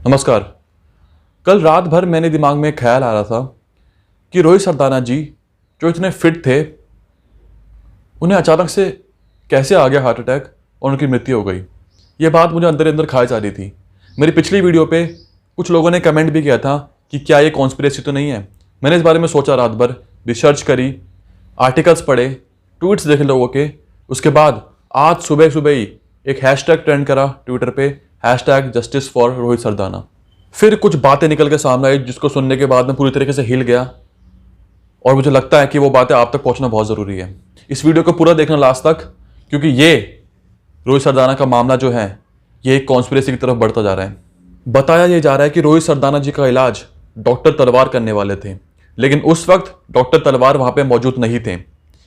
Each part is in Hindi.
नमस्कार। कल रात भर मेरे दिमाग में एक ख्याल आ रहा था कि रोहित सरदाना जी जो इतने फिट थे, उन्हें अचानक से कैसे आ गया हार्ट अटैक और उनकी मृत्यु हो गई। ये बात मुझे अंदर अंदर खाई जा रही थी। मेरी पिछली वीडियो पे कुछ लोगों ने कमेंट भी किया था कि क्या ये कॉन्स्पिरेसी तो नहीं है। मैंने इस बारे में सोचा, रात भर रिसर्च करी, आर्टिकल्स पढ़े, ट्वीट्स देखे लोगों के। उसके बाद आज सुबह सुबह ही एक हैशटैग ट्रेंड करा ट्विटर पे, hashtag justice for Rohit Sardana. फिर कुछ बातें निकल के सामने आई जिसको सुनने के बाद मैं पूरी तरीके से हिल गया और मुझे लगता है कि वो बातें आप तक पहुंचना बहुत ज़रूरी है। इस वीडियो को पूरा देखना लास्ट तक, क्योंकि ये रोहित सरदाना का मामला जो है ये एक कॉन्स्पिरेसी की तरफ बढ़ता जा रहा है। बताया ये जा रहा है कि रोहित सरदाना जी का इलाज डॉक्टर तलवार करने वाले थे, लेकिन उस वक्त डॉक्टर तलवार वहां पे मौजूद नहीं थे।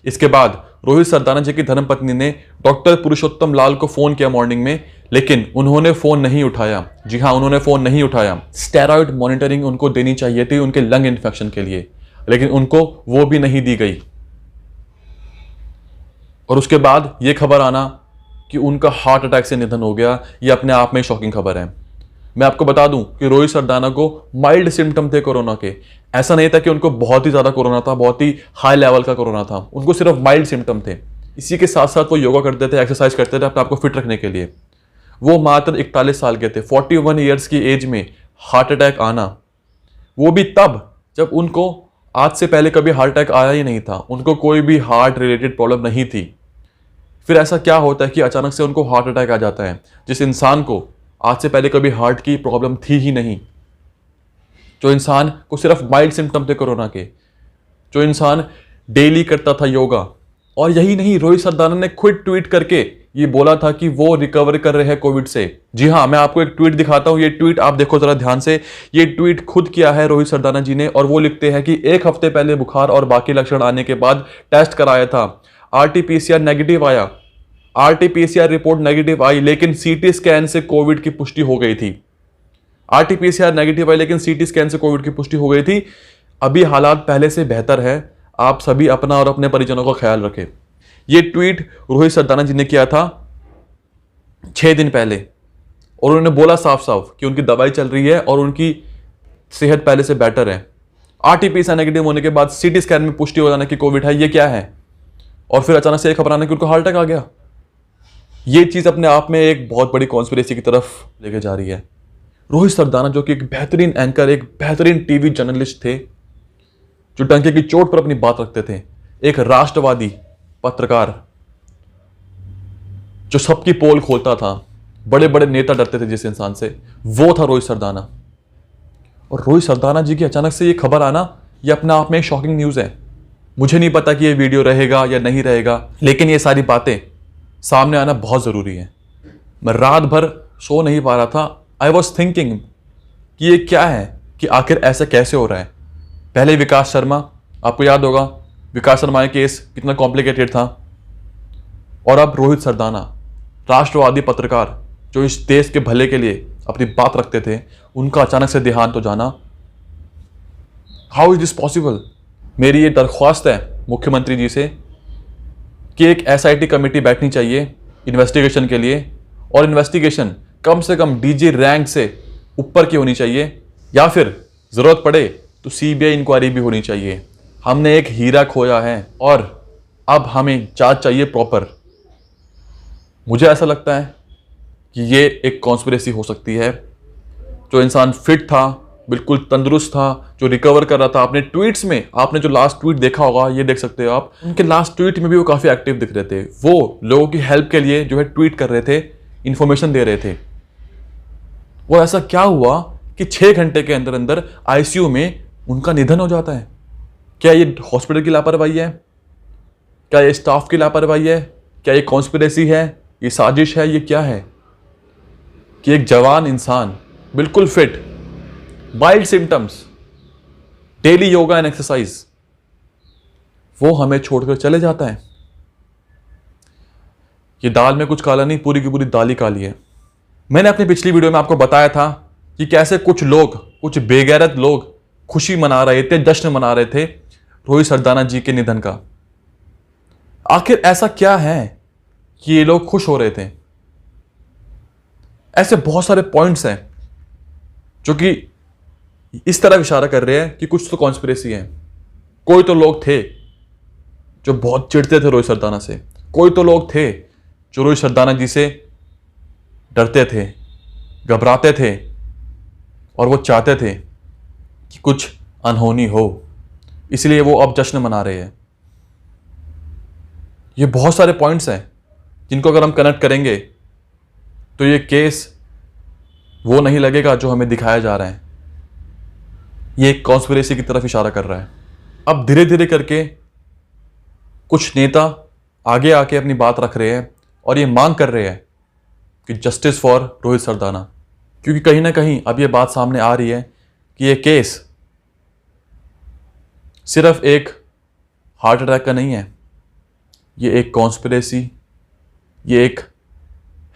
इसके बाद रोहित सरदाना जी की धर्मपत्नी ने डॉक्टर पुरुषोत्तम लाल को फोन किया मॉर्निंग में, लेकिन उन्होंने फोन नहीं उठाया। जी हाँ, उन्होंने फोन नहीं उठाया। स्टेरॉइड मॉनिटरिंग उनको देनी चाहिए थी उनके लंग इन्फेक्शन के लिए, लेकिन उनको वो भी नहीं दी गई। और उसके बाद ये खबर आना कि उनका हार्ट अटैक से निधन हो गया, ये अपने आप में शॉकिंग खबर है। मैं आपको बता दूं कि रोहित सरदाना को माइल्ड सिम्टम थे कोरोना के। ऐसा नहीं था कि उनको बहुत ही ज्यादा कोरोना था, बहुत ही हाई लेवल का कोरोना था। उनको सिर्फ माइल्ड सिम्टम थे। इसी के साथ साथ वो योगा करते थे, एक्सरसाइज करते थे अपने आप को फिट रखने के लिए। वो मात्र 41 साल के थे। 41 ईयर्स की एज में हार्ट अटैक आना, वो भी तब जब उनको आज से पहले कभी हार्ट अटैक आया ही नहीं था। उनको कोई भी हार्ट रिलेटेड प्रॉब्लम नहीं थी। फिर ऐसा क्या होता है कि अचानक से उनको हार्ट अटैक आ जाता है, जिस इंसान को आज से पहले कभी हार्ट की प्रॉब्लम थी ही नहीं, जो इंसान को सिर्फ माइल्ड सिम्टम थे कोरोना के, जो इंसान डेली करता था योगा। और यही नहीं, रोहित सरदाना ने खुद ट्वीट करके ये बोला था कि वो रिकवर कर रहे हैं कोविड से। जी हाँ, मैं आपको एक ट्वीट दिखाता हूं। ये ट्वीट आप देखो जरा ध्यान से। ये ट्वीट खुद किया है रोहित सरदाना जी ने, और वो लिखते हैं कि एक हफ्ते पहले बुखार और बाकी लक्षण आने के बाद टेस्ट कराया था, आरटीपीसीआर नेगेटिव आया। आरटीपीसीआर रिपोर्ट नेगेटिव आई, लेकिन सीटी स्कैन से कोविड की पुष्टि हो गई थी। आरटीपीसीआर नेगेटिव आई, लेकिन सीटी स्कैन से कोविड की पुष्टि हो गई थी। अभी हालात पहले से बेहतर है। आप सभी अपना और अपने परिजनों का ख्याल रखें। यह ट्वीट रोहित सरदाना जी ने किया था 6 दिन पहले, और उन्होंने बोला साफ साफ कि उनकी दवाई चल रही है और उनकी सेहत पहले से बेटर है। आरटीपीसीआर नेगेटिव होने के बाद सीटी स्कैन में पुष्टि हो जाना कि कोविड है, ये क्या है? और फिर अचानक से एक खबर आने कि उनको हार्ट अटैक आ गया। ये चीज अपने आप में एक बहुत बड़ी कॉन्स्पिरेसी की तरफ लेके जा रही है। रोहित सरदाना जो कि एक बेहतरीन एंकर, एक बेहतरीन टीवी जर्नलिस्ट थे, जो डंके की चोट पर अपनी बात रखते थे, एक राष्ट्रवादी पत्रकार जो सबकी पोल खोलता था, बड़े बड़े नेता डरते थे जिस इंसान से, वो था रोहित सरदाना। और रोहित सरदाना जी की अचानक से ये खबर आना, ये अपने आप में एक शॉकिंग न्यूज है। मुझे नहीं पता कि ये वीडियो रहेगा या नहीं रहेगा, लेकिन ये सारी बातें सामने आना बहुत ज़रूरी है। मैं रात भर सो नहीं पा रहा था। आई वॉज थिंकिंग कि ये क्या है, कि आखिर ऐसा कैसे हो रहा है। पहले विकास शर्मा, आपको याद होगा विकास शर्मा का केस कितना कॉम्प्लिकेटेड था, और अब रोहित सरदाना, राष्ट्रवादी पत्रकार जो इस देश के भले के लिए अपनी बात रखते थे, उनका अचानक से देहांत हो जाना। How is this possible? मेरी ये दरख्वास्त है मुख्यमंत्री जी से कि एक एसआईटी कमेटी बैठनी चाहिए इन्वेस्टिगेशन के लिए, और इन्वेस्टिगेशन कम से कम डीजी रैंक से ऊपर की होनी चाहिए, या फिर ज़रूरत पड़े तो सीबीआई इंक्वायरी भी होनी चाहिए। हमने एक हीरा खोया है और अब हमें जांच चाहिए प्रॉपर। मुझे ऐसा लगता है कि ये एक कॉन्स्पिरेसी हो सकती है। जो इंसान फिट था, बिल्कुल तंदुरुस्त था, जो रिकवर कर रहा था, अपने ट्वीट्स में आपने जो लास्ट ट्वीट देखा होगा, ये देख सकते हो आप, उनके लास्ट ट्वीट में भी वो काफ़ी एक्टिव दिख रहे थे। वो लोगों की हेल्प के लिए जो है ट्वीट कर रहे थे, इंफॉर्मेशन दे रहे थे। वो ऐसा क्या हुआ कि 6 घंटे के अंदर अंदर आईसीयू में उनका निधन हो जाता है? क्या ये हॉस्पिटल की लापरवाही है? क्या ये स्टाफ की लापरवाही है? क्या ये कॉन्स्पिरेसी है? ये साजिश है? ये क्या है कि एक जवान इंसान बिल्कुल fit, mild symptoms, daily yoga and exercise, वो हमें छोड़कर चले जाता है? ये दाल में कुछ काला नहीं, पूरी की पूरी दाल ही काली है। मैंने अपनी पिछली वीडियो में आपको बताया था कि कैसे कुछ लोग, कुछ बेगैरत लोग खुशी मना रहे थे, जश्न मना रहे थे रोहित सरदाना जी के निधन का। आखिर ऐसा क्या है कि ये लोग खुश हो रहे थे? ऐसे बहुत सारे पॉइंट्स हैं जो कि इस तरह इशारा कर रहे हैं कि कुछ तो कॉन्स्पिरेसी है। कोई तो लोग थे जो बहुत चिढ़ते थे रोहित सरदाना से, कोई तो लोग थे जो रोहित सरदाना जी से डरते थे, घबराते थे, और वो चाहते थे कि कुछ अनहोनी हो, इसलिए वो अब जश्न मना रहे हैं। ये बहुत सारे पॉइंट्स हैं जिनको अगर हम कनेक्ट करेंगे तो ये केस वो नहीं लगेगा जो हमें दिखाया जा रहा है। ये एक कॉन्स्पिरेसी की तरफ इशारा कर रहा है। अब धीरे धीरे करके कुछ नेता आगे आके अपनी बात रख रहे हैं और ये मांग कर रहे हैं कि जस्टिस फॉर रोहित सरदाना, क्योंकि कहीं ना कहीं अब ये बात सामने आ रही है कि ये केस सिर्फ एक हार्ट अटैक का नहीं है, ये एक कॉन्स्पिरेसी, ये एक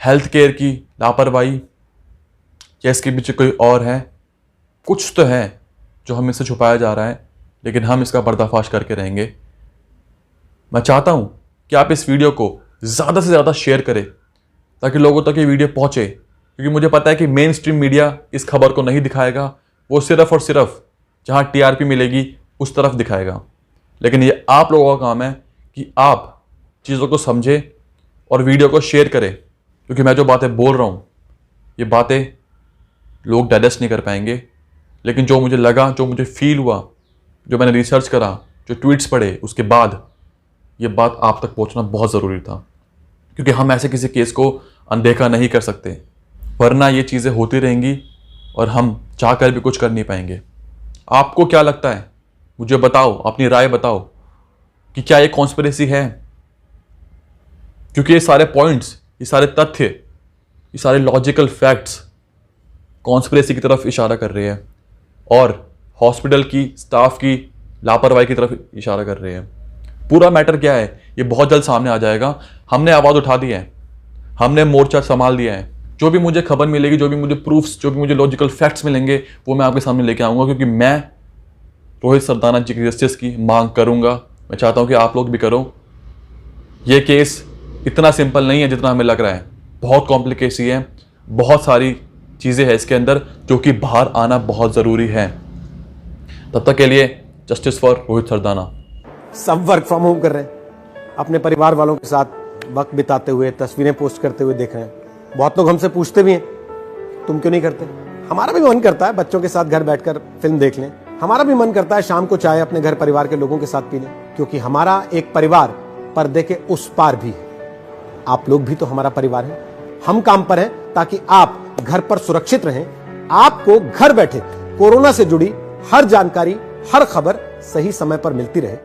हेल्थ केयर की लापरवाही, या इसके पीछे कोई और है। कुछ तो है जो हमें से छुपाया जा रहा है, लेकिन हम इसका पर्दाफाश करके रहेंगे। मैं चाहता हूं कि आप इस वीडियो को ज़्यादा से ज़्यादा शेयर करें ताकि लोगों तक ये वीडियो पहुंचे, क्योंकि मुझे पता है कि मेन स्ट्रीम मीडिया इस खबर को नहीं दिखाएगा, वो सिर्फ और सिर्फ जहां टीआरपी मिलेगी उस तरफ दिखाएगा। लेकिन ये आप लोगों का काम है कि आप चीज़ों को समझें और वीडियो को शेयर करें, क्योंकि मैं जो बातें बोल रहा हूँ ये बातें लोग डाइजेस्ट नहीं कर पाएंगे। लेकिन जो मुझे लगा, जो मुझे फील हुआ, जो मैंने रिसर्च करा, जो ट्वीट्स पढ़े, उसके बाद ये बात आप तक पहुंचना बहुत ज़रूरी था, क्योंकि हम ऐसे किसी केस को अनदेखा नहीं कर सकते, वरना ये चीज़ें होती रहेंगी और हम चाहकर भी कुछ कर नहीं पाएंगे। आपको क्या लगता है? मुझे बताओ, अपनी राय बताओ कि क्या ये कॉन्स्पिरेसी है? क्योंकि ये सारे पॉइंट्स, ये सारे तथ्य, ये सारे लॉजिकल फैक्ट्स कॉन्स्पिरेसी की तरफ इशारा कर रहे हैं और हॉस्पिटल की स्टाफ की लापरवाही की तरफ इशारा कर रहे हैं। पूरा मैटर क्या है ये बहुत जल्द सामने आ जाएगा। हमने आवाज़ उठा दी है, हमने मोर्चा संभाल दिया है। जो भी मुझे खबर मिलेगी, जो भी मुझे प्रूफ्स, जो भी मुझे लॉजिकल फैक्ट्स मिलेंगे, वो मैं आपके सामने लेके आऊँगा, क्योंकि मैं रोहित सरदाना जी की जस्टिस की मांग करूँगा। मैं चाहता हूँ कि आप लोग भी करो। ये केस इतना सिंपल नहीं है जितना हमें लग रहा है, बहुत कॉम्प्लिकेसी है, बहुत सारी चीज़ें हैं इसके अंदर जो कि बाहर आना बहुत ज़रूरी है। तब तक के लिए जस्टिस फॉर रोहित सरदाना। सब वर्क फ्रॉम होम कर रहे हैं, अपने परिवार वालों के साथ वक्त बिताते हुए, तस्वीरें पोस्ट करते हुए देख रहे हैं। बहुत लोग हमसे पूछते भी हैं तुम क्यों नहीं करते। हमारा भी मन करता है बच्चों के साथ घर बैठकर फिल्म देख लें, हमारा भी मन करता है शाम को चाय अपने घर परिवार के लोगों के साथ पी लें, क्योंकि हमारा एक परिवार पर्दे के उस पार भी है। आप लोग भी तो हमारा परिवार है। हम काम पर हैं ताकि आप घर पर सुरक्षित रहें, आपको घर बैठे कोरोना से जुड़ी हर जानकारी, हर खबर सही समय पर मिलती रहे।